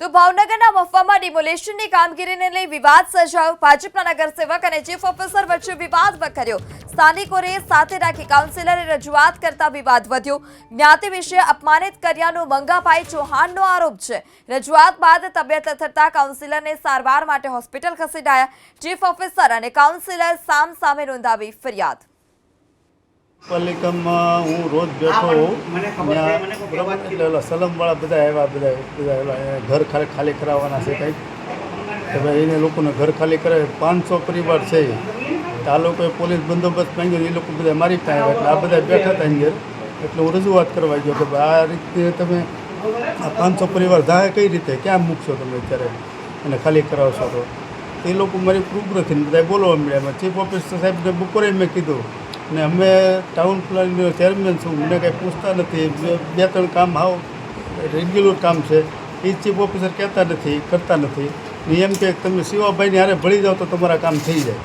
તો ભાવનગરના મફવામાં ડિમોલેશનની કામગીરીને લઈ વિવાદ સર્જાયો। ભાજપના નગરસેવક અને ચીફ ઓફિસર વચ્ચે વિવાદ વકર્યો। સ્થાનિકોને સાથે રાખી કાઉન્સિલરે રજૂઆત કરતા વિવાદ વધ્યો। જ્ઞાતિ વિશે અપમાનિત કર્યાનો મંગાભાઈ ચૌહાણનો આરોપ છે। રજૂઆત બાદ તબિયત લથડતા કાઉન્સિલરને સારવાર માટે હોસ્પિટલ ખસેડાયા। ચીફ ઓફિસર અને કાઉન્સિલર સામે નોંધાવી ફરિયાદ। પાલિકામાં હું રોજ બેઠો એટલે સલમવાળા બધા આવ્યા, ઘર ખાલી કરાવવાના છે કંઈક, તો ભાઈ એને લોકોને ઘર ખાલી કરાવે। 500 પરિવાર છે, આ લોકોએ પોલીસ બંદોબસ્ત માંગ્યો, એ લોકો બધા મારી પાસે આવ્યા, એટલે આ બધા બેઠા હતા અંદર, એટલે હું રજૂઆત કરવા ગયો કે ભાઈ આ રીતે તમે આ 500 પરિવાર જાય કઈ રીતે, ક્યાં મૂકશો તમે અત્યારે અને ખાલી કરાવશો? તો એ લોકો મારી પ્રૂફ નથી, બધા બોલવા મળ્યા। ચીફ ઓફિસર સાહેબને બપોરે મેં કીધું ને અમે ટાઉન પ્લાનિંગનો ચેરમેન છું, મને કંઈ પૂછતા નથી। 2-3 કામ હાવ રેગ્યુલર કામ છે, એ ચીફ ઓફિસર કહેતા નથી, કરતા નથી। એમ કે તમે શિવાભાઈને હારે ભળી જાઓ તો તમારા કામ થઈ જાય।